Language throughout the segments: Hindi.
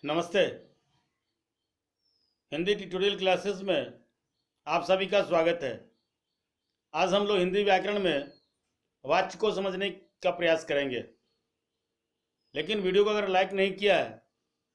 नमस्ते। हिंदी ट्यूटोरियल क्लासेस में आप सभी का स्वागत है। आज हम लोग हिंदी व्याकरण में वाक्य को समझने का प्रयास करेंगे। लेकिन वीडियो को अगर लाइक नहीं किया है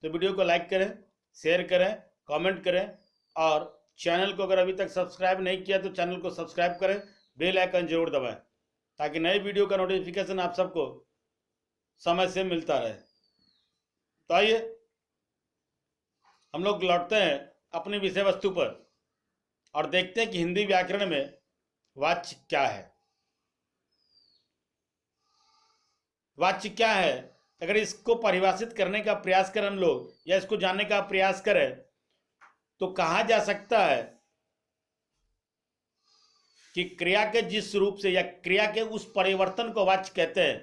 तो वीडियो को लाइक करें, शेयर करें, कमेंट करें और चैनल को अगर अभी तक सब्सक्राइब नहीं किया तो चैनल को सब्सक्राइब करें, बेल आइकन जरूर दबाएं ताकि नए वीडियो का नोटिफिकेशन आप सबको समय से मिलता रहे। तो आइए हम लोग लौटते हैं अपनी विषय वस्तु पर और देखते हैं कि हिंदी व्याकरण में वाच्य क्या है। वाच्य क्या है, अगर इसको परिभाषित करने का प्रयास करें हम लोग या इसको जानने का प्रयास करें तो कहा जा सकता है कि क्रिया के जिस रूप से या क्रिया के उस परिवर्तन को वाच्य कहते हैं।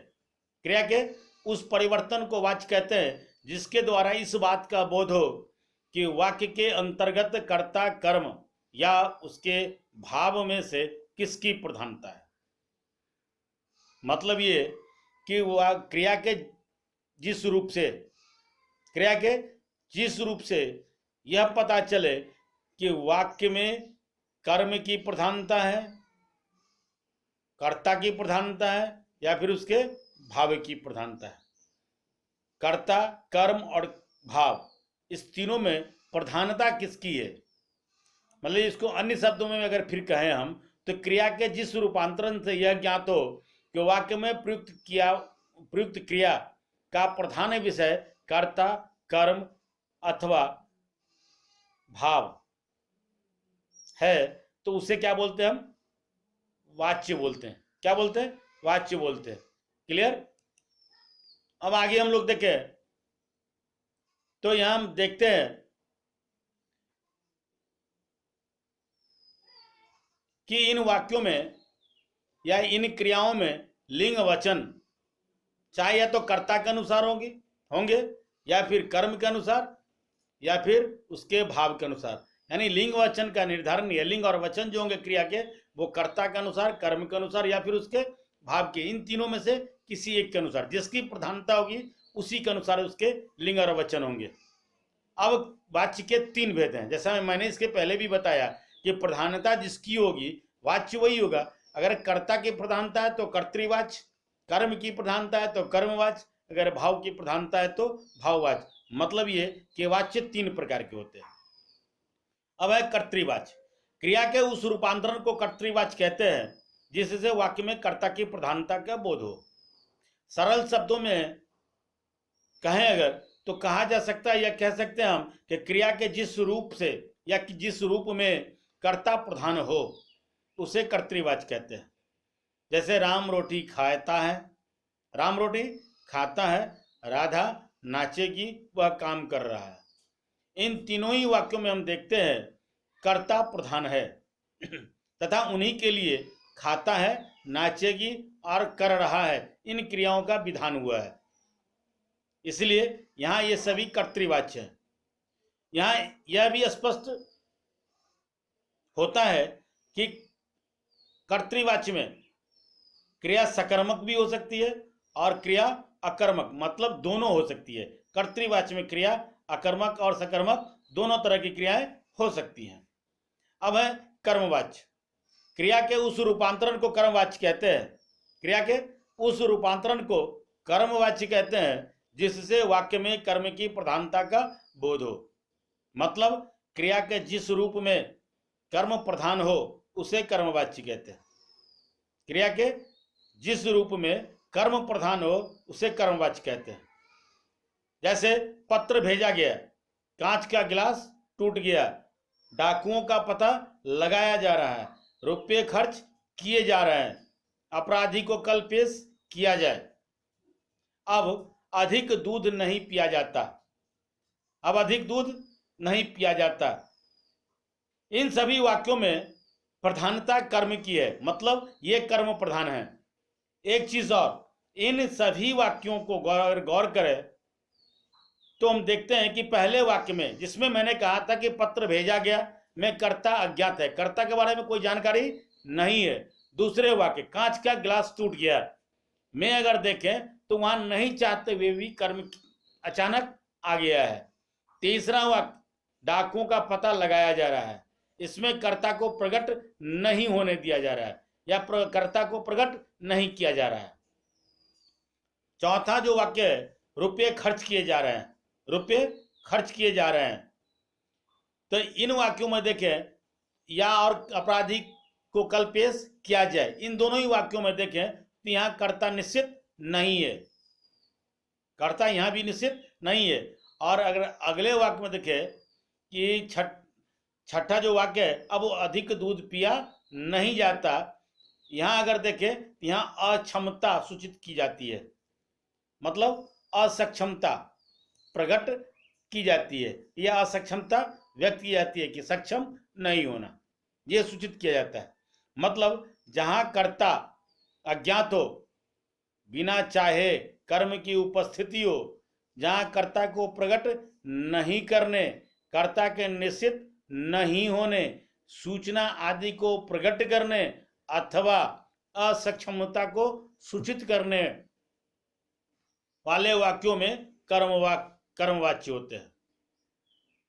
क्रिया के उस परिवर्तन को वाच्य कहते हैं जिसके द्वारा इस बात का बोध हो कि वाक्य के अंतर्गत कर्ता कर्म या उसके भाव में से किसकी प्रधानता है। मतलब ये कि वह क्रिया के जिस रूप से यह पता चले कि वाक्य में कर्म की प्रधानता है, कर्ता की प्रधानता है या फिर उसके भाव की प्रधानता है। कर्ता, कर्म और भाव, इस तीनों में प्रधानता किसकी है। मतलब इसको अन्य शब्दों में अगर फिर कहें हम तो क्रिया के जिस रूपांतरण से यह ज्ञात हो कि वाक्य में प्रयुक्त क्रिया का प्रधान विषय कर्ता, कर्म अथवा भाव है तो उसे क्या बोलते हैं हम? वाच्य बोलते हैं। क्या बोलते हैं? वाच्य बोलते हैं। क्लियर? अब आगे हम लोग देखें तो यहां हम देखते हैं कि इन वाक्यों में या इन क्रियाओं में लिंग वचन चाहे या तो कर्ता के अनुसार होंगे या फिर कर्म के अनुसार या फिर उसके भाव के अनुसार। यानी लिंग वचन का निर्धारण या लिंग और वचन जो होंगे क्रिया के वो कर्ता के अनुसार, कर्म के अनुसार या फिर उसके भाव के, इन तीनों में से किसी एक के अनुसार जिसकी प्रधानता होगी उसी के अनुसार उसके लिंग और वचन होंगे। अब वाच्य के तीन भेद हैं। जैसा मैंने इसके पहले भी बताया कि प्रधानता जिसकी होगी वाच्य वही होगा। अगर कर्ता की प्रधानता है तो कर्तृवाच्य, कर्म की प्रधानता है तो कर्मवाच्य, अगर भाव की प्रधानता है तो भाववाच्य। मतलब ये कि वाच्य तीन प्रकार के होते हैं। अब है कर्तृवाच्य। क्रिया के उस रूपांतरण को कर्तृवाच्य कहते हैं जिससे वाक्य में कर्ता की प्रधानता का बोध हो। सरल शब्दों में कहें अगर तो कहा जा सकता है या कह सकते हैं हम कि क्रिया के जिस रूप से या जिस रूप में कर्ता प्रधान हो उसे कर्तृवाच्य कहते हैं। जैसे राम रोटी खाता है, राम रोटी खाता है, राधा नाचेगी, वह काम कर रहा है। इन तीनों ही वाक्यों में हम देखते हैं कर्ता प्रधान है तथा उन्हीं के लिए खाता है, नाचेगी और कर रहा है इन क्रियाओं का विधान हुआ है। इसलिए यहां ये सभी कर्तृवाच्य है। यहां यह भी स्पष्ट होता है कि कर्तृवाच्य में क्रिया सकर्मक भी हो सकती है और क्रिया अकर्मक, मतलब दोनों हो सकती है। कर्तृवाच्य में क्रिया अकर्मक और सकर्मक दोनों तरह की क्रियाएं हो सकती हैं। अब है कर्मवाच्य। क्रिया के उस रूपांतरण को कर्मवाच्य कहते हैं। क्रिया के उस रूपांतरण को कर्मवाच्य कहते हैं जिससे वाक्य में कर्म की प्रधानता का बोध हो। मतलब क्रिया के जिस रूप में कर्म प्रधान हो उसे कर्मवाच्य कहते हैं। क्रिया के जिस रूप में कर्म प्रधान हो उसे कर्मवाच्य कहते हैं। जैसे पत्र भेजा गया, कांच का गिलास टूट गया, डाकुओं का पता लगाया जा रहा है, रुपये खर्च किए जा रहे हैं, अपराधी को कल पेश किया जाए, अब अधिक दूध नहीं पिया जाता, अब अधिक दूध नहीं पिया जाता। इन सभी वाक्यों में प्रधानता कर्म की है, मतलब ये कर्म प्रधान है। एक चीज और, इन सभी वाक्यों को गौर करें तो हम देखते हैं कि पहले वाक्य में जिसमें मैंने कहा था कि पत्र भेजा गया में कर्ता अज्ञात है, कर्ता के बारे में कोई जानकारी नहीं है। दूसरे वाक्य कांच का गिलास टूट गया में अगर देखें तो वहां नहीं चाहते हुए भी कर्म अचानक आ गया है। तीसरा वाक्य, डाकुओं का पता लगाया जा रहा है, इसमें कर्ता को प्रकट नहीं होने दिया जा रहा है या कर्ता को प्रकट नहीं किया जा रहा है। चौथा जो वाक्य है, रुपये खर्च किए जा रहे हैं, रुपये खर्च किए जा रहे हैं। तो इन वाक्यों में देखें, या और अपराधी को कल पेश किया जाए, इन दोनों ही वाक्यों में देखें तो यहां कर्ता निश्चित नहीं है, कर्ता यहां भी निश्चित नहीं है। और अगर अगले वाक्य में देखें कि छठा जो वाक्य है, अब अधिक दूध पिया नहीं जाता, यहां अगर देखें तो यहां अक्षमता सूचित की जाती है, मतलब असक्षमता प्रकट की जाती है, या असक्षमता व्यक्त की जाती है कि सक्षम नहीं होना, यह सूचित किया जाता है। मतलब जहां कर्ता अज्ञात हो, बिना चाहे कर्म की उपस्थिति हो, जहां कर्ता को प्रकट नहीं करने, कर्ता के निश्चित नहीं होने, सूचना आदि को प्रकट करने अथवा असक्षमता को सूचित करने वाले वाक्यों में कर्मवाच्य होते हैं।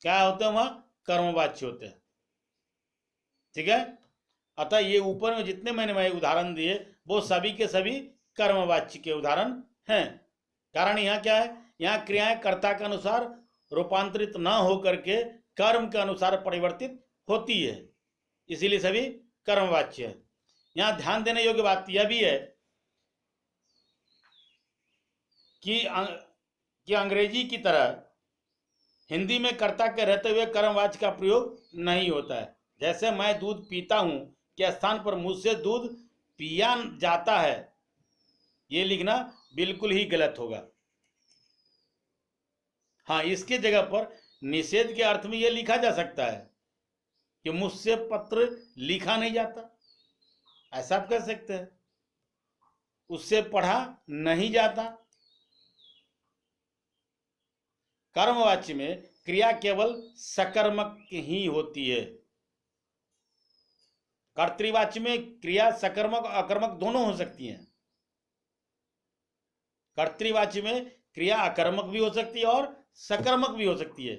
क्या होते हैं? वहां कर्मवाच्य होते हैं। ठीक है। अतः ये ऊपर में जितने मैंने उदाहरण दिए वो सभी के सभी कर्मवाच्य के उदाहरण हैं। कारण यहाँ क्या है? यहाँ क्रियाएं कर्ता के अनुसार रूपांतरित न होकर के कर्म के अनुसार परिवर्तित होती है, इसीलिए सभी कर्मवाच्य है। यहाँ ध्यान देने योग्य बात यह भी है कि अंग्रेजी की तरह हिंदी में कर्ता के रहते हुए कर्मवाच्य का प्रयोग नहीं होता है। जैसे मैं दूध पीता हूं के स्थान पर मुझसे दूध पिया जाता है, ये लिखना बिल्कुल ही गलत होगा। हाँ, इसके जगह पर निषेध के अर्थ में यह लिखा जा सकता है कि मुझसे पत्र लिखा नहीं जाता, ऐसा आप कह सकते हैं। उससे पढ़ा नहीं जाता। कर्मवाच्य में क्रिया केवल सकर्मक ही होती है। कर्तृवाच्य में क्रिया सकर्मक और अकर्मक दोनों हो सकती हैं। कर्तृवाच्य में क्रिया अकर्मक भी हो सकती है और सकर्मक भी हो सकती है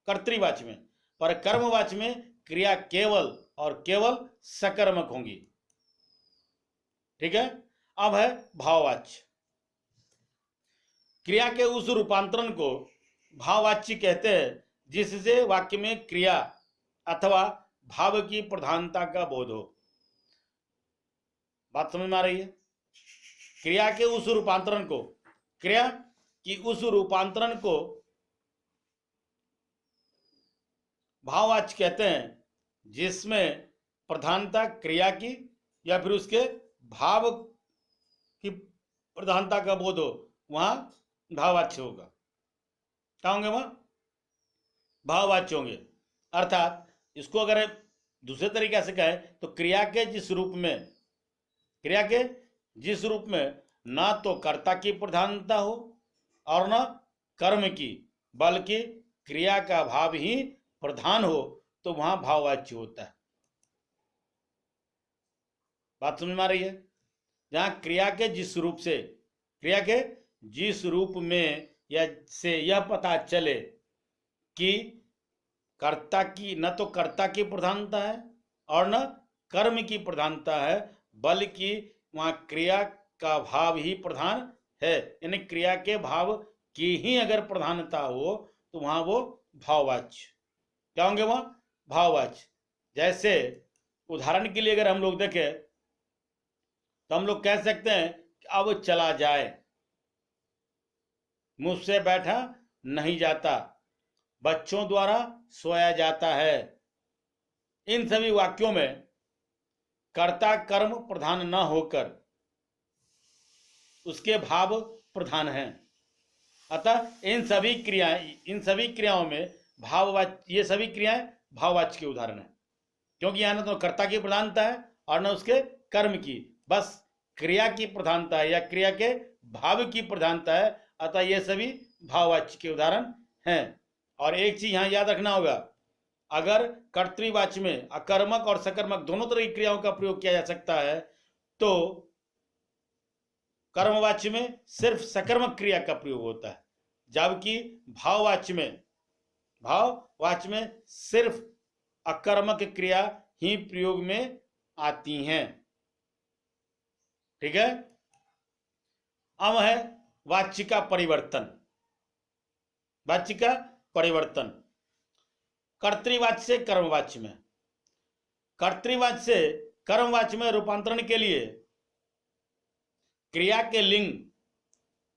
कर्तृवाच्य में, पर कर्मवाच्य में क्रिया केवल और केवल सकर्मक होंगी। ठीक है। अब है भाववाच्य। क्रिया के उस रूपांतरण को भाववाच्य कहते हैं जिससे वाक्य में क्रिया अथवा भाव की प्रधानता का बोध हो। बात समझ में आ रही है? क्रिया के उस रूपांतरण को, क्रिया की उस रूपांतरण को भाववाच्य कहते हैं जिसमें प्रधानता क्रिया की या फिर उसके भाव की प्रधानता का बोध हो, वहां भाववाच्य होगा। क्या होंगे? वहां भाववाच्य होंगे। अर्थात इसको अगर दूसरे तरीके से कहें तो क्रिया के जिस रूप में ना तो कर्ता की प्रधानता हो और न कर्म की, बल्कि क्रिया का भाव ही प्रधान हो, तो वहां भाववाच्य होता है। बात समझ में आ रही है? जहां क्रिया के जिस रूप में या से यह पता चले कि कर्ता की न तो कर्ता की प्रधानता है और न कर्म की प्रधानता है, बल्कि वहां क्रिया का भाव ही प्रधान है, यानी क्रिया के भाव की ही अगर प्रधानता हो तो वहां वो भाववाच्य। क्या होंगे? वहां भाववाच्य। जैसे उदाहरण के लिए अगर हम लोग देखें तो हम लोग कह सकते हैं कि अब चला जाए, मुझसे बैठा नहीं जाता, बच्चों द्वारा सोया जाता है। इन सभी वाक्यों में कर्ता कर्म प्रधान न होकर उसके भाव प्रधान हैं। अतः इन सभी क्रियाओं में ये सभी क्रियाएं भाववाच्य के उदाहरण हैं, क्योंकि यहां न तो कर्ता की प्रधानता है और न उसके कर्म की, बस क्रिया की प्रधानता है या क्रिया के भाव की प्रधानता है। अतः ये सभी भाववाच्य के उदाहरण हैं। और एक चीज यहां याद रखना होगा, अगर कर्तृवाच्य में अकर्मक और सकर्मक दोनों तरह की क्रियाओं का प्रयोग किया जा सकता है, तो कर्मवाच्य में सिर्फ सकर्मक क्रिया का प्रयोग होता है, जबकि भाववाच्य में भाववाच्य में सिर्फ अकर्मक क्रिया ही प्रयोग में आती हैं। ठीक है। अब है वाच्य का परिवर्तन। वाच्य का परिवर्तन कर्तृवाच्य से कर्मवाच्य में, कर्तृवाच्य से कर्मवाच्य में रूपांतरण के लिए क्रिया के लिंग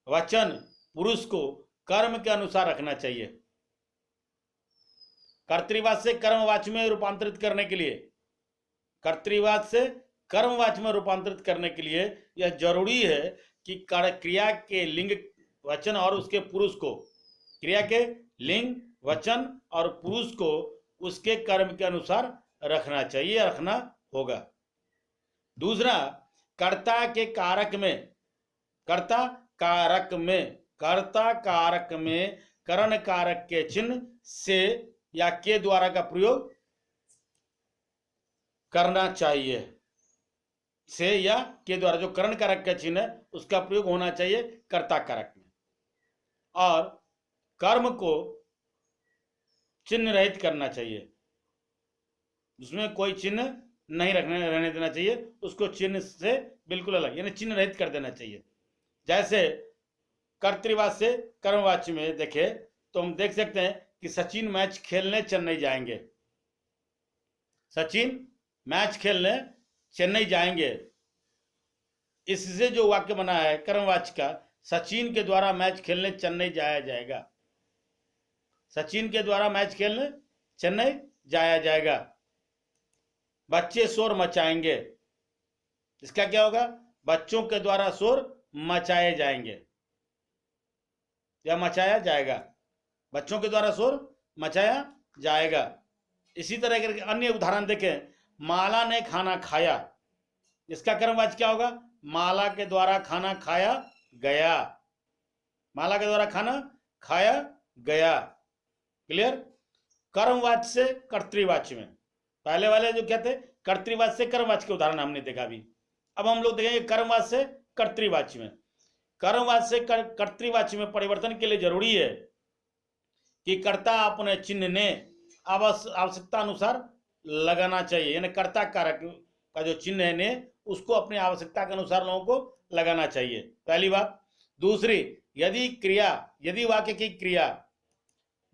वचन पुरुष को कर्म के अनुसार रखना चाहिए। कर्तृवाच्य से कर्मवाच्य में रूपांतरित करने के लिए, कर्तृवाच्य से कर्मवाच्य में रूपांतरित करने के लिए यह जरूरी है कि क्रिया के लिंग वचन और उसके पुरुष को, क्रिया के लिंग वचन और पुरुष को उसके कर्म के अनुसार रखना चाहिए, रखना होगा। दूसरा, कर्ता के कारक में, कर्ता कारक में, कर्ता कारक में करण कारक के चिन्ह से या के द्वारा का प्रयोग करना चाहिए। से या के द्वारा जो करण कारक का चिन्ह है उसका प्रयोग होना चाहिए कर्ता कारक में। और कर्म को चिन्ह रहित करना चाहिए, उसमें कोई चिन्ह नहीं रहने देना चाहिए, उसको चिन्ह से बिल्कुल अलग यानी चिन्ह रहित कर देना चाहिए। जैसे कर्तृवाच्य से कर्मवाच्य में देखे तो हम देख सकते हैं कि सचिन मैच खेलने चेन्नई जाएंगे। सचिन मैच खेलने चेन्नई जाएंगे, इससे जो वाक्य बना है कर्मवाच्य का, सचिन के द्वारा मैच खेलने चेन्नई जाया जाएगा। सचिन के द्वारा मैच खेलने चेन्नई जाया जाएगा। बच्चे शोर मचाएंगे, इसका क्या होगा? बच्चों के द्वारा शोर मचाए जाएंगे या मचाया जाएगा। बच्चों के द्वारा शोर मचाया जाएगा। इसी तरह के अन्य उदाहरण देखें, माला ने खाना खाया, इसका कर्मवाच्य क्या होगा? माला के द्वारा खाना खाया गया। माला के द्वारा खाना खाया गया। क्लियर? कर्मवाच्य से कर्तृवाच्य में, पहले वाले जो क्या थे कर्तृवाच्य से कर्मवाच्य के उदाहरण हमने देखा अभी। अब हम लोग देखेंगे कर्मवाच्य से कर्तृवाच्य में। कर्मवाच्य से कर्तृवाच्य में परिवर्तन के लिए जरूरी है कि कर्ता अपने चिन्ह ने आवश्यकता अनुसार लगाना चाहिए, यानी कर्ता कारक का जो चिन्ह है ने उसको अपनी आवश्यकता के अनुसार लोगों को लगाना चाहिए, पहली बात। दूसरी, यदि वाक्य की क्रिया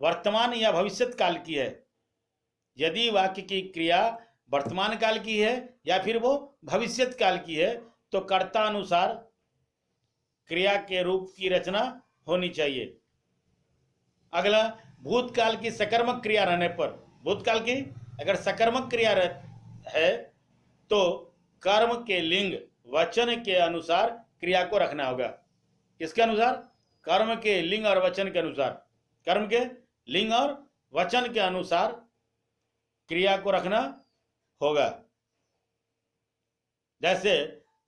वर्तमान या भविष्यत काल की है, यदि वाक्य की क्रिया वर्तमान काल की है या फिर वो भविष्यत काल की है तो कर्ता अनुसार क्रिया के रूप की रचना होनी चाहिए। अगला, भूतकाल की सकर्मक क्रिया रहने पर, भूतकाल की अगर सकर्मक क्रिया है तो कर्म के लिंग वचन के अनुसार क्रिया को रखना होगा। किसके अनुसार? कर्म के लिंग और वचन के अनुसार, कर्म के लिंग और वचन के अनुसार क्रिया को रखना होगा। जैसे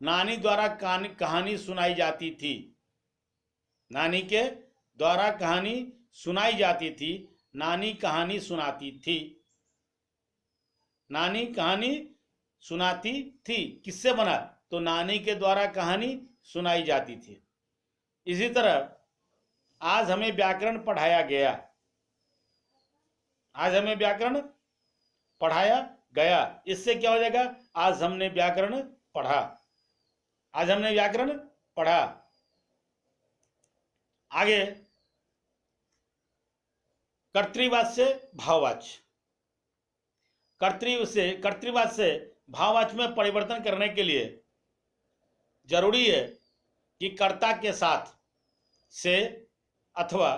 नानी द्वारा कहानी सुनाई जाती थी, नानी के द्वारा कहानी सुनाई जाती थी, नानी कहानी सुनाती थी। नानी कहानी सुनाती थी किससे बना? तो नानी के द्वारा कहानी सुनाई जाती थी। इसी तरह आज हमें व्याकरण पढ़ाया गया, आज हमें व्याकरण पढ़ाया गया, इससे क्या हो जाएगा? आज हमने व्याकरण पढ़ा, आज हमने व्याकरण पढ़ा। आगे, कर्तृवाच्य से भाववाच्य, कर्तृवाच्य से भाववाच्य में परिवर्तन करने के लिए जरूरी है कि कर्ता के साथ से अथवा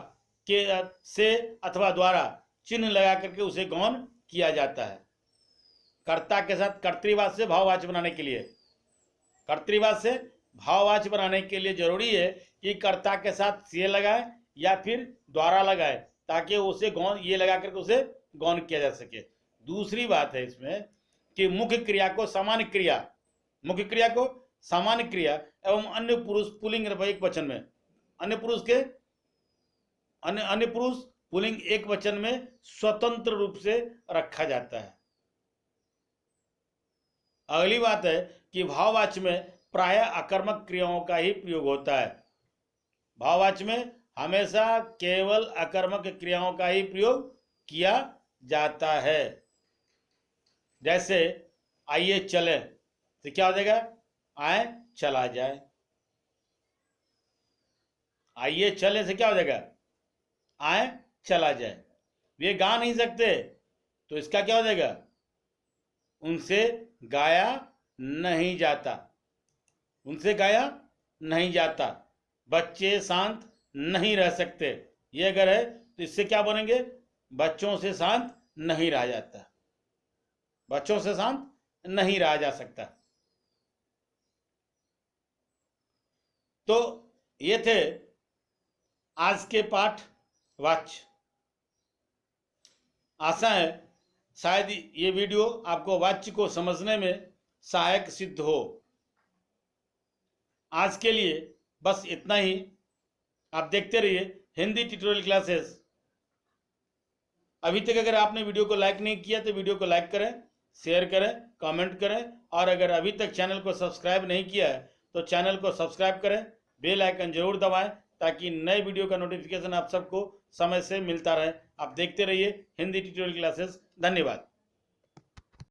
द्वारा चिन्ह लगा करके उसे गौण किया जाता है। कर्ता के साथ कर्तृवाच्य से भाववाच्य बनाने के लिए, कर्तृवाच्य से भाववाच्य बनाने के लिए जरूरी है कि कर्ता के साथ से लगाए या फिर द्वारा लगाए ताकि उसे गौण ये लगा करके उसे गौण किया जा सके। दूसरी बात है इसमें कि मुख्य क्रिया को सामान्य क्रिया, मुख्य क्रिया को सामान्य क्रिया एवं अन्य पुरुष पुल्लिंग एक वचन में, अन्य पुरुष पुल्लिंग एक वचन में स्वतंत्र रूप से रखा जाता है। अगली बात है कि भाववाच्य में प्रायः अकर्मक क्रियाओं का ही प्रयोग होता है। भाववाच्य में हमेशा केवल अकर्मक क्रियाओं का ही प्रयोग किया जाता है। जैसे आइए चले तो क्या हो जाएगा, आए चला जाए। आइए चले से क्या हो जाएगा, आए चला जाए। वे गा नहीं सकते तो इसका क्या हो जाएगा, उनसे गाया नहीं जाता। उनसे गाया नहीं जाता। बच्चे शांत नहीं रह सकते, ये अगर है तो इससे क्या बनेंगे, बच्चों से शांत नहीं रहा जाता। बच्चों से शांत नहीं रहा जा सकता। तो ये थे आज के पाठ वाक्य। आशा है शायद ये वीडियो आपको वाक्य को समझने में सहायक सिद्ध हो। आज के लिए बस इतना ही। आप देखते रहिए हिंदी ट्यूटोरियल क्लासेस। अभी तक अगर आपने वीडियो को लाइक नहीं किया तो वीडियो को लाइक करें, शेयर करें, कमेंट करें, और अगर अभी तक चैनल को सब्सक्राइब नहीं किया है तो चैनल को सब्सक्राइब करें, बेल आइकन जरूर दबाएं ताकि नए वीडियो का नोटिफिकेशन आप सबको समय से मिलता रहे। आप देखते रहिए हिंदी ट्यूटोरियल क्लासेस। धन्यवाद।